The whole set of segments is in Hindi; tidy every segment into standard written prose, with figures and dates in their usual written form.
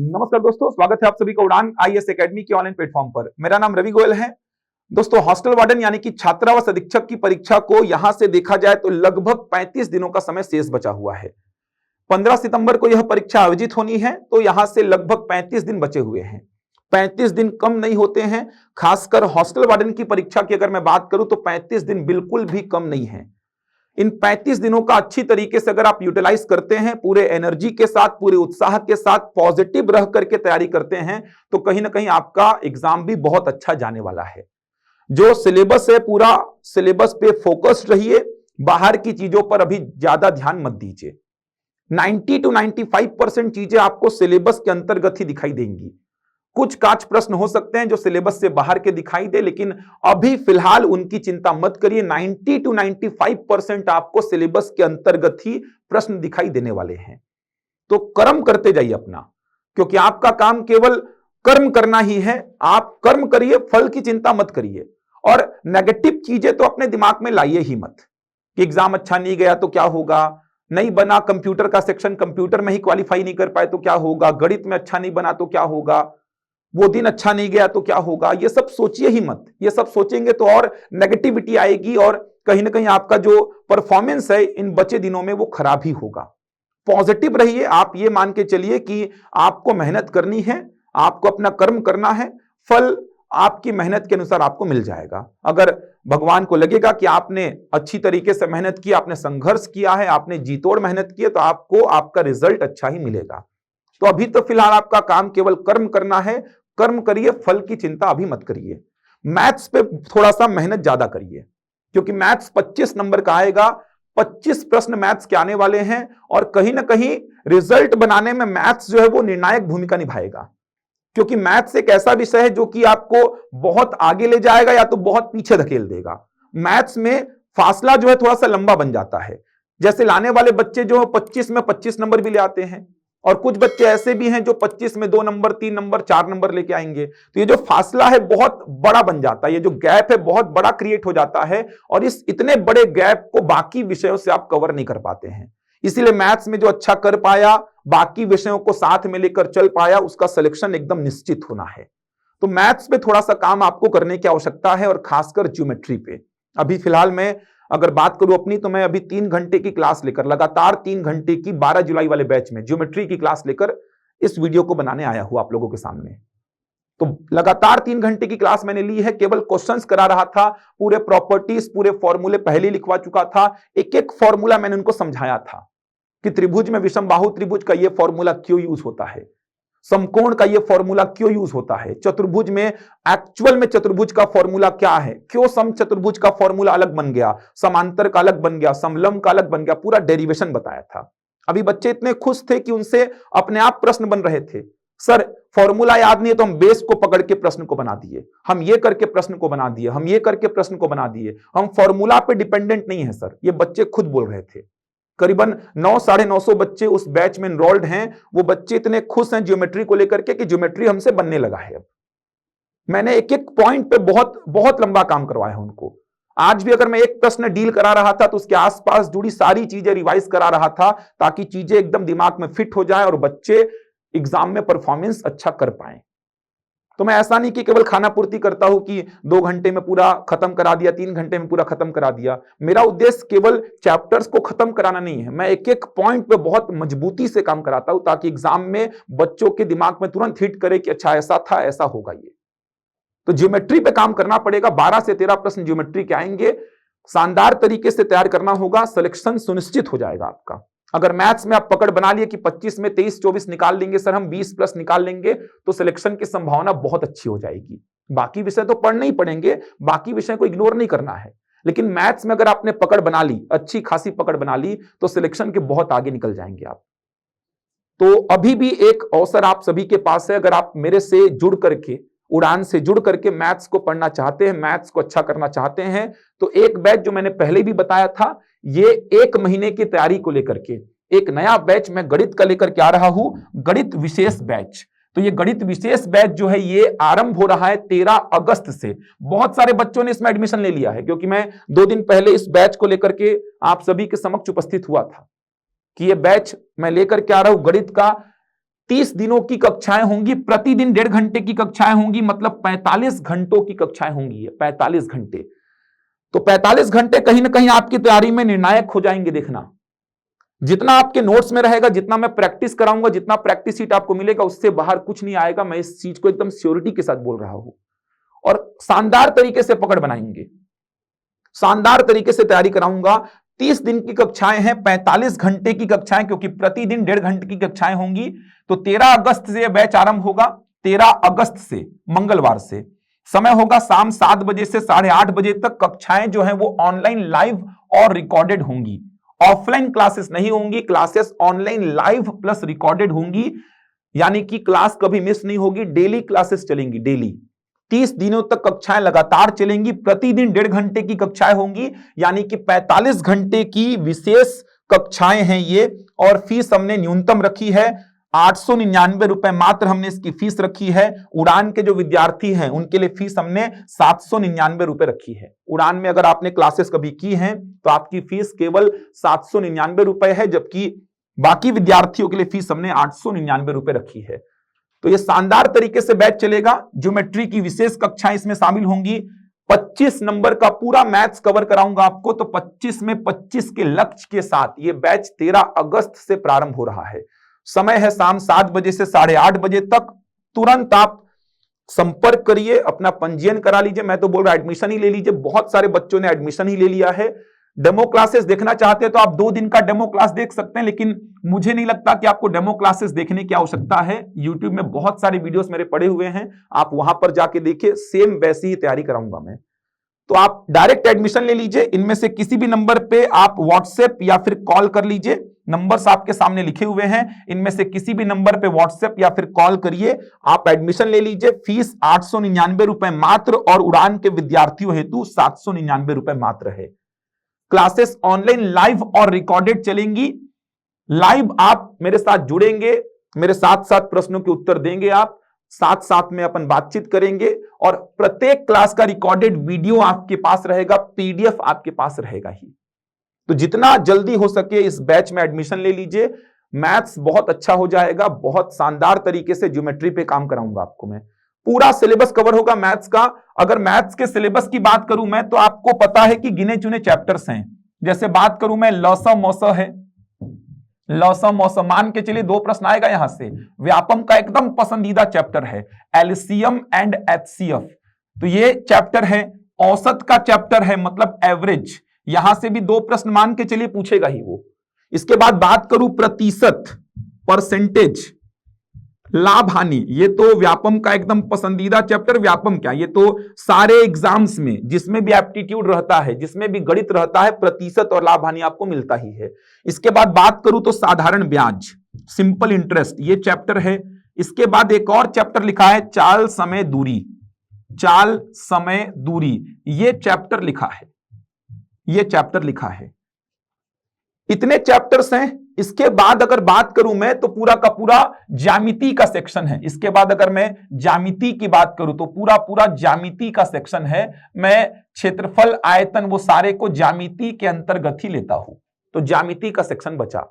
नमस्कार दोस्तों, स्वागत है आप सभी का उड़ान आईएएस एकेडमी के ऑनलाइन प्लेटफॉर्म पर। मेरा नाम रवि गोयल है। दोस्तों, हॉस्टल वार्डन यानी कि छात्रावास अधीक्षक की परीक्षा को यहां से देखा जाए तो लगभग 35 दिनों का समय शेष बचा हुआ है। 15 सितंबर को यह परीक्षा आयोजित होनी है, तो यहां से लगभग 35 दिन बचे हुए हैं। 35 दिन कम नहीं होते हैं। खासकर हॉस्टल वार्डन की परीक्षा की अगर मैं बात करूं तो 35 दिन बिल्कुल भी कम नहीं है। इन 35 दिनों का अच्छी तरीके से अगर आप यूटिलाइज करते हैं, पूरे एनर्जी के साथ, पूरे उत्साह के साथ, पॉजिटिव रह करके तैयारी करते हैं, तो कहीं ना कहीं आपका एग्जाम भी बहुत अच्छा जाने वाला है। जो सिलेबस है, पूरा सिलेबस पे फोकस्ड रहिए। बाहर की चीजों पर अभी ज्यादा ध्यान मत दीजिए। 90 to 95% चीजें आपको सिलेबस के अंतर्गत ही दिखाई देंगी। कुछ काच प्रश्न हो सकते हैं जो सिलेबस से बाहर के दिखाई दे, लेकिन अभी फिलहाल उनकी चिंता मत करिए। 90 to 95% आपको सिलेबस के अंतर्गत ही प्रश्न दिखाई देने वाले हैं। तो कर्म करते जाइए अपना, क्योंकि आपका काम केवल कर्म करना ही है। आप कर्म करिए, फल की चिंता मत करिए। और नेगेटिव चीजें तो अपने दिमाग में लाइए ही मत कि एग्जाम अच्छा नहीं गया तो क्या होगा, नहीं बना कंप्यूटर का सेक्शन, कंप्यूटर में ही क्वालिफाई नहीं कर पाए तो क्या होगा, गणित में अच्छा नहीं बना तो क्या होगा, वो दिन अच्छा नहीं गया तो क्या होगा। ये सब सोचिए ही मत। ये सब सोचेंगे तो और नेगेटिविटी आएगी और कहीं ना कहीं आपका जो परफॉर्मेंस है इन बचे दिनों में वो खराब ही होगा। पॉजिटिव रहिए। आप ये मान के चलिए कि आपको मेहनत करनी है, आपको अपना कर्म करना है, फल आपकी मेहनत के अनुसार आपको मिल जाएगा। अगर भगवान को लगेगा कि आपने अच्छी तरीके से मेहनत की, आपने संघर्ष किया है, आपने जीतोड़ मेहनत की है, तो आपको आपका रिजल्ट अच्छा ही मिलेगा। तो अभी तो फिलहाल आपका काम केवल कर्म करना है। कर्म करिए, फल की चिंता अभी मत करिए। मैथ्स पे थोड़ा सा मेहनत ज्यादा करिए, क्योंकि मैथ्स 25 नंबर का आएगा। 25 प्रश्न मैथ्स के आने वाले हैं और कहीं ना कहीं रिजल्ट बनाने में मैथ्स जो है वो निर्णायक भूमिका निभाएगा। क्योंकि मैथ्स एक ऐसा विषय है जो कि आपको बहुत आगे ले जाएगा या तो बहुत पीछे धकेल देगा। मैथ्स में फासला जो है थोड़ा सा लंबा बन जाता है। जैसे लाने वाले बच्चे जो 25 में 25 नंबर भी ले आते हैं, और कुछ बच्चे ऐसे भी हैं जो 25 में 2 नंबर, 3 नंबर, 4 नंबर लेके आएंगे। तो ये जो फासला है बहुत बड़ा बन जाता है, ये जो गैप है बहुत बड़ा क्रिएट हो जाता है, और इस इतने बड़े गैप को बाकी विषयों से आप कवर नहीं कर पाते हैं। इसीलिए मैथ्स में जो अच्छा कर पाया, बाकी विषयों को साथ में लेकर चल पाया, उसका सिलेक्शन एकदम निश्चित होना है। तो मैथ्स पे थोड़ा सा काम आपको करने की आवश्यकता है, और खासकर ज्योमेट्री पे। अभी फिलहाल मैं अगर बात करूं अपनी, तो मैं अभी 3 घंटे की क्लास लेकर, लगातार 3 घंटे की 12 जुलाई वाले बैच में ज्योमेट्री की क्लास लेकर इस वीडियो को बनाने आया हूं आप लोगों के सामने। तो लगातार 3 घंटे की क्लास मैंने ली है, केवल क्वेश्चंस करा रहा था। पूरे प्रॉपर्टीज, पूरे फॉर्मूले पहले लिखवा चुका था। एक एक फॉर्मूला मैंने उनको समझाया था कि त्रिभुज में विषमबाहु त्रिभुज का यह फॉर्मूला क्यों यूज होता है, समकोण का ये फॉर्मूला क्यों यूज होता है, चतुर्भुज में एक्चुअल में चतुर्भुज का फॉर्मूला क्या है, क्यों सम चतुर्भुज का फॉर्मूला अलग बन गया, समांतर का अलग बन गया, समलंब का अलग बन गया, पूरा डेरिवेशन बताया था। अभी बच्चे इतने खुश थे कि उनसे अपने आप प्रश्न बन रहे थे। सर फॉर्मूला याद नहीं है तो हम बेस को पकड़ के प्रश्न को बना दिए, हम ये करके प्रश्न को बना दिए, हम ये करके प्रश्न को बना दिए, हम फॉर्मूला पे डिपेंडेंट नहीं है सर। ये बच्चे खुद बोल रहे थे। करीबन 900-950 बच्चे उस बैच में एनरोल्ड हैं। वो बच्चे इतने खुश हैं ज्योमेट्री को लेकर के कि ज्योमेट्री हमसे बनने लगा है। अब मैंने एक एक पॉइंट पे बहुत बहुत लंबा काम करवाया है उनको। आज भी अगर मैं एक प्रश्न डील करा रहा था तो उसके आसपास जुड़ी सारी चीजें रिवाइज करा रहा था, ताकि चीजें एकदम दिमाग में फिट हो जाए और बच्चे एग्जाम में परफॉर्मेंस अच्छा कर पाए। तो मैं ऐसा नहीं कि केवल खाना पूर्ति करता हूं कि 2 घंटे में पूरा खत्म करा दिया, 3 घंटे में पूरा खत्म करा दिया। मेरा उद्देश्य केवल चैप्टर्स को खत्म कराना नहीं है। मैं एक एक पॉइंट पे बहुत मजबूती से काम कराता हूं, ताकि एग्जाम में बच्चों के दिमाग में तुरंत हिट करे कि अच्छा ऐसा था, ऐसा होगा ये। तो ज्योमेट्री पे काम करना पड़ेगा। 12 से 13 प्रश्न ज्योमेट्री के आएंगे। शानदार तरीके से तैयार करना होगा, सिलेक्शन सुनिश्चित हो जाएगा आपका। अगर मैथ्स में आप पकड़ बना लिए कि 25 में 23-24 निकाल लेंगे सर, हम 20 प्लस निकाल लेंगे, तो सिलेक्शन की संभावना बहुत अच्छी हो जाएगी। बाकी विषय तो पढ़ने ही पड़ेंगे, बाकी विषय को इग्नोर नहीं करना है, लेकिन मैथ्स में अगर आपने पकड़ बना ली, अच्छी खासी पकड़ बना ली, तो सिलेक्शन के बहुत आगे निकल जाएंगे आप। तो अभी भी एक अवसर आप सभी के पास है। अगर आप मेरे से जुड़ करके, उड़ान से जुड़ करके मैथ्स को पढ़ना चाहते हैं, मैथ्स को अच्छा करना चाहते हैं, तो एक बैच जो मैंने पहले भी बताया था, ये 1 महीने की तैयारी को लेकर के एक नया बैच मैं गणित का लेकर के आ रहा हूं, गणित विशेष बैच। तो ये गणित विशेष बैच जो है ये आरंभ हो रहा है 13 अगस्त से। बहुत सारे बच्चों ने इसमें एडमिशन ले लिया है, क्योंकि मैं 2 दिन पहले इस बैच को लेकर के आप सभी के समक्ष उपस्थित हुआ था कि ये बैच मैं लेकर के आ रहा हूं गणित का 30 दिनों की कक्षाएं होंगी, प्रतिदिन 1.5 घंटे की कक्षाएं होंगी, मतलब 45 घंटों की कक्षाएं होंगी। 45 घंटे, तो 45 घंटे कहीं ना कहीं आपकी तैयारी में निर्णायक हो जाएंगे। देखना, जितना आपके नोट्स में रहेगा, जितना मैं प्रैक्टिस कराऊंगा, जितना प्रैक्टिस सीट आपको मिलेगा, उससे बाहर कुछ नहीं आएगा। मैं इस चीज को एकदम श्योरिटी के साथ बोल रहा हूं। और शानदार तरीके से पकड़ बनाएंगे, शानदार तरीके से तैयारी कराऊंगा। 30 दिन की कक्षाएं हैं, 45 घंटे की कक्षाएं, क्योंकि प्रतिदिन 1.5 घंटे की कक्षाएं होंगी। तो 13 अगस्त से यह बैच आरंभ होगा। 13 अगस्त से, मंगलवार से। समय होगा शाम 7 बजे से 8:30 बजे तक। कक्षाएं जो है वो ऑनलाइन, लाइव और रिकॉर्डेड होंगी। ऑफलाइन क्लासेस नहीं होंगी, classes online, live plus recorded होंगी। यानी कि क्लास कभी मिस नहीं होगी, डेली क्लासेस चलेंगी, डेली 30 दिनों तक कक्षाएं लगातार चलेंगी। प्रतिदिन 1.5 घंटे की कक्षाएं होंगी, यानी कि 45 घंटे की विशेष कक्षाएं हैं ये। और फीस हमने न्यूनतम रखी है 899 रुपए मात्र, हमने इसकी फीस रखी है। उड़ान के जो विद्यार्थी हैं उनके लिए फीस हमने 799 रुपए रखी है। उड़ान में अगर आपने क्लासेस कभी की हैं तो आपकी फीस केवल 799 रुपए है, जबकि बाकी विद्यार्थियों के लिए फीस हमने 899 रुपए रखी है। तो ये शानदार तरीके से बैच चलेगा। ज्योमेट्री की विशेष कक्षाएं इसमें शामिल होंगी। 25 नंबर का पूरा मैथ्स कवर कराऊंगा आपको। तो 25 में 25 के लक्ष्य के साथ ये बैच 13 अगस्त से प्रारंभ हो रहा है। समय है शाम 7 बजे से 8:30 बजे तक। तुरंत आप संपर्क करिए, अपना पंजीयन करा लीजिए। मैं तो बोल रहा एडमिशन ही ले लीजिए। बहुत सारे बच्चों ने एडमिशन ही ले लिया है। डेमो क्लासेस देखना चाहते हैं तो आप 2 दिन का डेमो क्लास देख सकते हैं, लेकिन मुझे नहीं लगता कि आपको डेमो क्लासेस देखने की आवश्यकता है। यूट्यूब में बहुत सारे वीडियोस मेरे पड़े हुए हैं, आप वहां पर जाके देखिए। सेम वैसी ही तैयारी कराऊंगा मैं। तो आप डायरेक्ट एडमिशन ले लीजिए। इनमें से किसी भी नंबर पे आप व्हाट्सएप या फिर कॉल कर लीजिए। नंबर्स आपके सामने लिखे हुए हैं, इनमें से किसी भी नंबर पे व्हाट्सएप या फिर कॉल करिए, आप एडमिशन ले लीजिए। फीस 899 रुपए मात्र, और उड़ान के विद्यार्थियों हेतु 799 रुपए मात्र है। क्लासेस ऑनलाइन, लाइव और रिकॉर्डेड चलेंगी। लाइव आप मेरे साथ जुड़ेंगे, मेरे साथ साथ प्रश्नों के उत्तर देंगे, आप साथ साथ में अपन बातचीत करेंगे। और प्रत्येक क्लास का रिकॉर्डेड वीडियो आपके पास रहेगा, पीडीएफ आपके पास रहेगा ही। तो जितना जल्दी हो सके इस बैच में एडमिशन ले लीजिए। मैथ्स बहुत अच्छा हो जाएगा, बहुत शानदार तरीके से ज्योमेट्री पे काम कराऊंगा आपको मैं। पूरा सिलेबस कवर होगा मैथ्स का। अगर मैथ्स के सिलेबस की बात करूं मैं, तो आपको पता है कि गिने चुने चैप्टर्स हैं। जैसे बात करूं मैं, लौसा मौसा है, लौसा मौसा मान के चलिए 2 प्रश्न आएगा यहां से। व्यापम का एकदम पसंदीदा चैप्टर है एलसीएम एंड एचसीएफ, तो ये चैप्टर है। औसत का चैप्टर है, मतलब एवरेज, यहां से भी 2 प्रश्न मान के चलिए पूछेगा ही वो। इसके बाद बात करूं प्रतिशत, परसेंटेज, लाभ हानि, ये तो व्यापम का एकदम पसंदीदा चैप्टर। व्यापम क्या, ये तो सारे एग्जाम्स में जिसमें भी एप्टीट्यूड रहता है, जिसमें भी गणित रहता है, प्रतिशत और लाभ हानि आपको मिलता ही है। इसके बाद बात करूं तो साधारण ब्याज, सिंपल इंटरेस्ट, ये चैप्टर है। इसके बाद एक और चैप्टर लिखा है चाल समय दूरी, चाल समय दूरी, ये चैप्टर लिखा है, ये चैप्टर लिखा है। इतने चैप्टर्स हैं। इसके बाद अगर बात करूं मैं, तो पूरा का पूरा ज्यामिति का सेक्शन है। इसके बाद अगर मैं ज्यामिति की बात करूं तो पूरा पूरा ज्यामिति का सेक्शन है। मैं क्षेत्रफल, आयतन, वो सारे को ज्यामिति के अंतर्गत ही लेता हूं। तो ज्यामिति का सेक्शन बचा।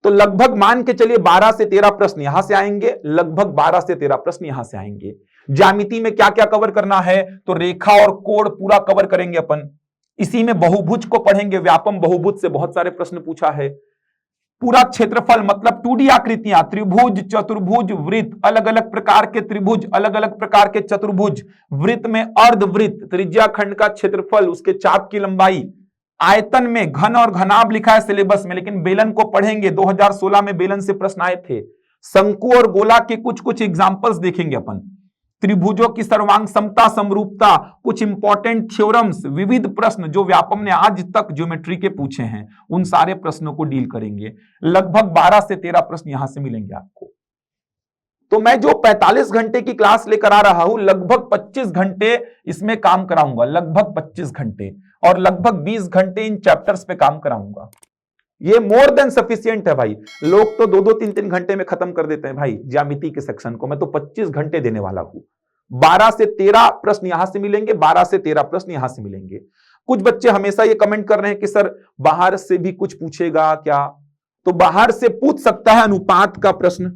तो लगभग मान के चलिए 12 से 13 प्रश्न यहां से आएंगे, लगभग 12 से 13 प्रश्न यहां से आएंगे। ज्यामिति में क्या क्या कवर करना है, तो रेखा और कोण पूरा कवर करेंगे अपन। इसी में बहुभुज को पढ़ेंगे। व्यापम बहुभुज से बहुत सारे प्रश्न पूछा है। पूरा क्षेत्रफल, मतलब 2D आकृतियां, त्रिभुज, चतुर्भुज, वृत्त, अलग अलग प्रकार के त्रिभुज, अलग अलग प्रकार के चतुर्भुज, वृत्त में अर्धवृत्त, त्रिज्या खंड का क्षेत्रफल, उसके चाप की लंबाई, आयतन में घन और घनाभ लिखा है सिलेबस में, लेकिन बेलन को पढ़ेंगे। 2016 में बेलन से प्रश्न आए थे। शंकु और गोला के कुछ कुछ एग्जाम्पल्स देखेंगे अपन। त्रिभुजों की सर्वांग समता, समरूपता, कुछ इंपॉर्टेंट थ्योरम्स, विविध प्रश्न जो व्यापम ने आज तक ज्योमेट्री के पूछे हैं, उन सारे प्रश्नों को डील करेंगे। लगभग 12 से 13 प्रश्न यहां से मिलेंगे आपको। तो मैं जो 45 घंटे की क्लास लेकर आ रहा हूं, लगभग 25 घंटे इसमें काम कराऊंगा, लगभग 25 घंटे, और लगभग 20 घंटे इन चैप्टर्स पे काम कराऊंगा। ये मोर देन सफिशियंट है भाई। लोग तो 2-2, 3-3 घंटे में खत्म कर देते हैं भाई ज्यामिति के सेक्शन को। मैं तो 25 घंटे देने वाला हूं। 12 से 13 प्रश्न यहां से मिलेंगे, 12 से 13 प्रश्न यहां से मिलेंगे। कुछ बच्चे हमेशा ये कमेंट कर रहे हैं कि सर बाहर से भी कुछ पूछेगा क्या, तो बाहर से पूछ सकता है। अनुपात का प्रश्न,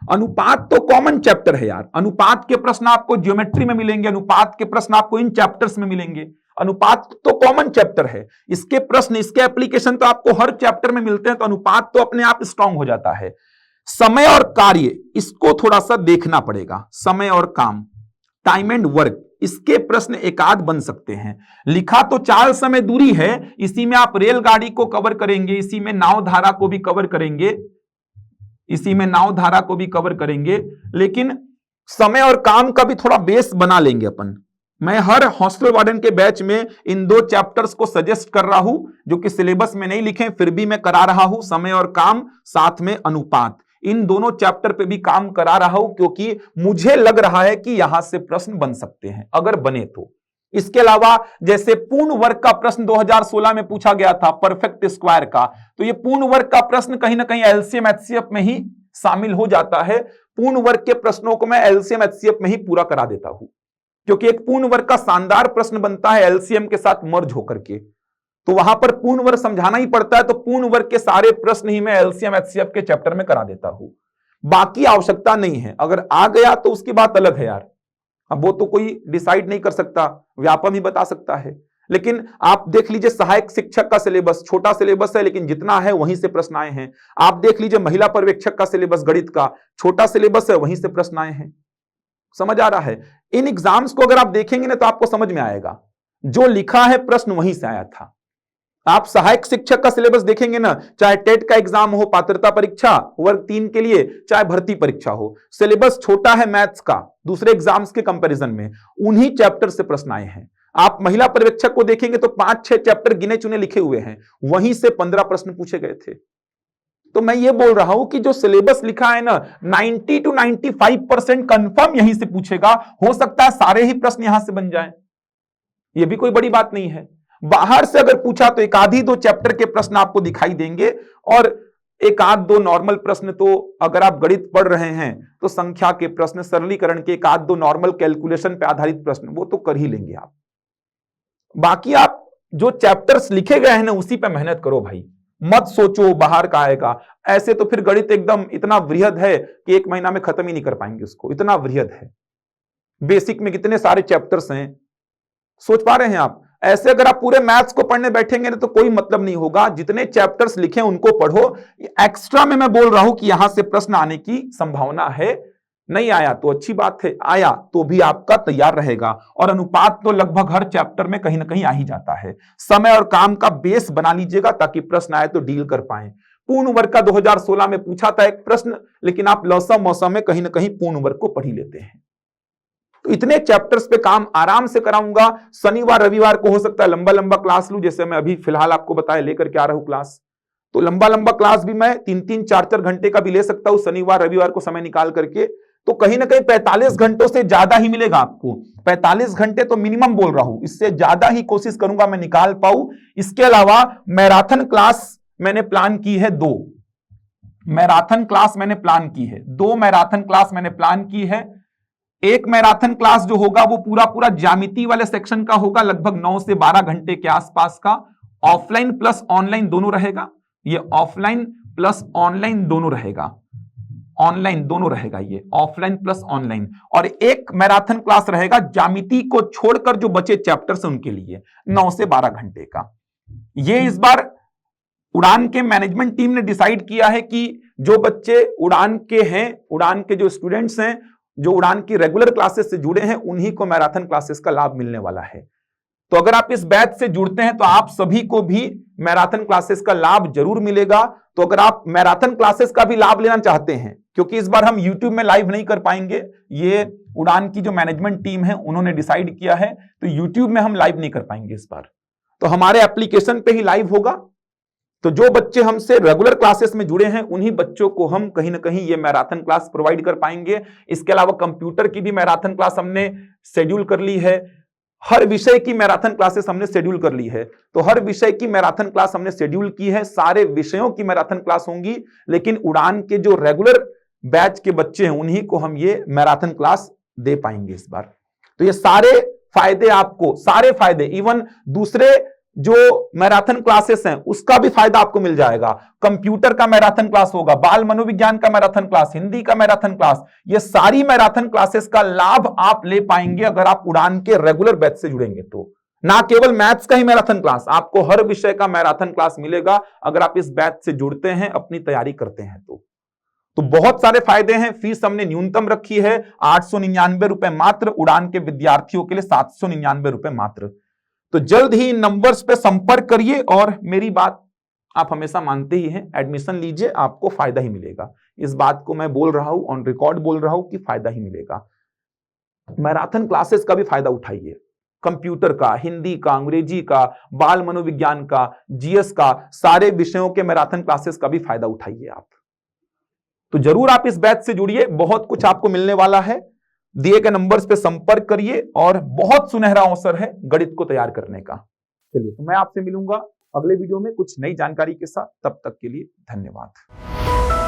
अनुपात तो कॉमन चैप्टर है यार, अनुपात के प्रश्न आपको ज्योमेट्री में मिलेंगे, अनुपात के प्रश्न आपको इन चैप्टर्स में मिलेंगे, अनुपात तो कॉमन चैप्टर है, इसके प्रश्न इसके एप्लीकेशन तो आपको हर चैप्टर में मिलते हैं, तो अनुपात तो अपने आप स्ट्रांग हो जाता है। समय और कार्य, इसको थोड़ा सा देखना पड़ेगा, समय और काम, टाइम एंड वर्क, इसके प्रश्न एकाध बन सकते हैं। लिखा तो चाल समय दूरी है, इसी में आप रेलगाड़ी को कवर करेंगे, इसी में नाव धारा को भी कवर करेंगे, इसी में नाव धारा को भी कवर करेंगे, लेकिन समय और काम का भी थोड़ा बेस बना लेंगे अपन। मैं हर हॉस्टल वार्डन के बैच में इन दो चैप्टर्स को सजेस्ट कर रहा हूं, जो कि सिलेबस में नहीं लिखे फिर भी मैं करा रहा हूं, समय और काम साथ में अनुपात, इन दोनों चैप्टर पे भी काम करा रहा हूं, क्योंकि मुझे लग रहा है कि यहां से प्रश्न बन सकते हैं अगर बने तो। इसके अलावा जैसे पूर्ण वर्ग का प्रश्न 2016 में पूछा गया था परफेक्ट स्क्वायर का, तो ये पूर्ण वर्ग का प्रश्न कहीं ना कहीं एलसीएम एचसीएफ में ही शामिल हो जाता है। पूर्ण वर्ग के प्रश्नों को मैं एलसीएम एचसीएफ में ही पूरा करा देता हूं, क्योंकि एक पूर्ण वर्ग का शानदार प्रश्न बनता है एलसीएम के साथ मर्ज होकर के, तो वहां पर पूर्ण वर्ग समझाना ही पड़ता है, तो पूर्ण वर्ग के सारे प्रश्न ही मैं एलसीएम एचसीएफ के चैप्टर में करा देता हूं, बाकी आवश्यकता नहीं है। अगर आ गया तो उसकी बात अलग है यार, अब वो तो कोई डिसाइड नहीं कर सकता, व्यापम ही बता सकता है। लेकिन आप देख लीजिए सहायक शिक्षक का सिलेबस, छोटा सिलेबस है लेकिन जितना है वहीं से प्रश्न आए हैं। आप देख लीजिए महिला पर्यवेक्षक का सिलेबस गणित का, छोटा सिलेबस है वहीं से प्रश्न आए हैं। समझ आ रहा है? इन एग्जाम्स को अगर आप देखेंगे ना तो आपको समझ में आएगा, जो लिखा है प्रश्न वहीं से आया था। आप सहायक शिक्षक का सिलेबस देखेंगे ना, चाहे टेट का एग्जाम हो, पात्रता परीक्षा वर्ग 3 के लिए, चाहे भर्ती परीक्षा हो, सिलेबस छोटा है मैथ्स का दूसरे एग्जाम्स के कंपैरिजन में, उन्हीं चैप्टर से प्रश्न आए हैं। आप महिला पर्यवेक्षक को देखेंगे तो 5-6 चैप्टर गिने चुने लिखे हुए हैं, वहीं से 15 प्रश्न पूछे गए थे। तो मैं ये बोल रहा हूं कि जो सिलेबस लिखा है ना 90 to 95% कंफर्म यहीं से पूछेगा, हो सकता है सारे ही प्रश्न यहां से बन जाएं, ये भी कोई बड़ी बात नहीं है। बाहर से अगर पूछा तो एक आधी दो चैप्टर के प्रश्न आपको दिखाई देंगे, और एक आध दो नॉर्मल प्रश्न, तो अगर आप गणित पढ़ रहे हैं तो संख्या के प्रश्न, सरलीकरण के एक आध दो नॉर्मल कैलकुलेशन पे आधारित प्रश्न वो तो कर ही लेंगे आप। बाकी आप जो चैप्टर्स लिखे गए हैं ना उसी पे मेहनत करो भाई, मत सोचो बाहर का आएगा, ऐसे तो फिर गणित एकदम इतना वृहद है कि 1 महीना में खत्म ही नहीं कर पाएंगे उसको, इतना वृहद है। बेसिक में कितने सारे चैप्टर्स हैं, सोच पा रहे हैं आप? ऐसे अगर आप पूरे मैथ्स को पढ़ने बैठेंगे ना तो कोई मतलब नहीं होगा, जितने चैप्टर्स लिखे उनको पढ़ो। एक्स्ट्रा में मैं बोल रहा हूं कि यहां से प्रश्न आने की संभावना है, नहीं आया तो अच्छी बात है, आया तो भी आपका तैयार रहेगा। और अनुपात तो लगभग हर चैप्टर में कहीं ना कहीं आ ही जाता है। समय और काम का बेस बना लीजिएगा ताकि प्रश्न आए तो डील कर पाए। पूर्ण वर्ग का 2016 में पूछा था एक प्रश्न, लेकिन आप लौसम मौसम में कहीं ना कहीं पूर्ण वर्ग को पढ़ ही लेते हैं। तो इतने चैप्टर्स पे काम आराम से कराऊंगा। शनिवार रविवार को हो सकता है लंबा लंबा क्लास लूं, जैसे मैं अभी फिलहाल आपको बताया लेकर के आ रहा हूं क्लास, तो लंबा लंबा क्लास भी मैं 3-3 4-4 घंटे का भी ले सकता हूं शनिवार रविवार को समय निकाल करके। तो कहीं ना कहीं 45 घंटों से ज्यादा ही मिलेगा आपको, 45 घंटे तो मिनिमम बोल रहा हूं, इससे ज्यादा ही कोशिश करूंगा मैं निकाल पाऊं। इसके अलावा मैराथन क्लास मैंने प्लान की है 2 मैराथन क्लास मैंने प्लान की है 2 मैराथन क्लास मैंने प्लान की है। एक मैराथन क्लास जो होगा वो पूरा पूरा ज्यामिति वाले सेक्शन का होगा, लगभग 9 से 12 घंटे के आसपास का, ऑफलाइन प्लस ऑनलाइन दोनों रहेगा। ये ऑफलाइन प्लस ऑनलाइन दोनों रहेगा, ऑनलाइन दोनों रहेगा, ये ऑफलाइन प्लस ऑनलाइन। और एक मैराथन क्लास रहेगा ज्यामिति को छोड़कर जो बचे चैप्टर्स उनके लिए 9 से 12 घंटे का। ये इस बार उड़ान के मैनेजमेंट टीम ने डिसाइड किया है कि जो बच्चे उड़ान के हैं, उड़ान के जो स्टूडेंट्स हैं, जो उड़ान की रेगुलर क्लासेस से जुड़े हैं, उन्हीं को मैराथन क्लासेस का लाभ मिलने वाला है। तो अगर आप इस बैच से जुड़ते हैं तो आप सभी को भी मैराथन क्लासेस का लाभ जरूर मिलेगा। तो अगर आप मैराथन क्लासेस का भी लाभ लेना चाहते हैं, क्योंकि इस बार हम यूट्यूब में लाइव नहीं कर पाएंगे, ये उड़ान की जो मैनेजमेंट टीम है उन्होंने डिसाइड किया है, तो यूट्यूब में हम लाइव नहीं कर पाएंगे इस बार, तो हमारे एप्लीकेशन पे ही लाइव होगा। तो जो बच्चे हमसे रेगुलर क्लासेस में जुड़े हैं उन्हीं बच्चों को हम कहीं ना कहीं ये मैराथन क्लास प्रोवाइड कर पाएंगे। इसके अलावा कंप्यूटर की भी मैराथन क्लास हमने शेड्यूल कर ली है, हर विषय की मैराथन क्लासेस हमने शेड्यूल कर ली है। तो हर विषय की मैराथन क्लास हमने शेड्यूल की है, सारे विषयों की मैराथन क्लास होंगी, लेकिन उड़ान के जो रेगुलर बैच के बच्चे हैं उन्हीं को हम ये मैराथन क्लास दे पाएंगे इस बार। तो ये सारे फायदे आपको, सारे फायदे, इवन दूसरे जो मैराथन क्लासेस हैं उसका भी फायदा आपको मिल जाएगा। कंप्यूटर का मैराथन क्लास होगा, बाल मनोविज्ञान का मैराथन क्लास, हिंदी का मैराथन क्लास, ये सारी मैराथन क्लासेस का लाभ आप ले पाएंगे अगर आप उड़ान के रेगुलर बैच से जुड़ेंगे तो। ना केवल मैथ्स का ही मैराथन क्लास, आपको हर विषय का मैराथन क्लास मिलेगा अगर आप इस बैच से जुड़ते हैं, अपनी तैयारी करते हैं तो बहुत सारे फायदे हैं। फीस हमने न्यूनतम रखी है 899 रुपए मात्र, उड़ान के विद्यार्थियों के लिए 799 रुपए मात्र। तो जल्द ही इन नंबर्स पे संपर्क करिए और मेरी बात आप हमेशा मानते ही हैं, एडमिशन लीजिए, आपको फायदा ही मिलेगा। इस बात को मैं बोल रहा हूं, ऑन रिकॉर्ड बोल रहा हूं कि फायदा ही मिलेगा। मैराथन क्लासेस का भी फायदा उठाइए, कंप्यूटर का, हिंदी का, अंग्रेजी का, बाल मनोविज्ञान का, जीएस का, सारे विषयों के मैराथन क्लासेस का भी फायदा उठाइए आप। तो जरूर आप इस बैच से जुड़िए, बहुत कुछ आपको मिलने वाला है। दिए गए नंबर्स पे संपर्क करिए और बहुत सुनहरा अवसर है गणित को तैयार करने का। चलिए, तो मैं आपसे मिलूंगा अगले वीडियो में कुछ नई जानकारी के साथ। तब तक के लिए धन्यवाद।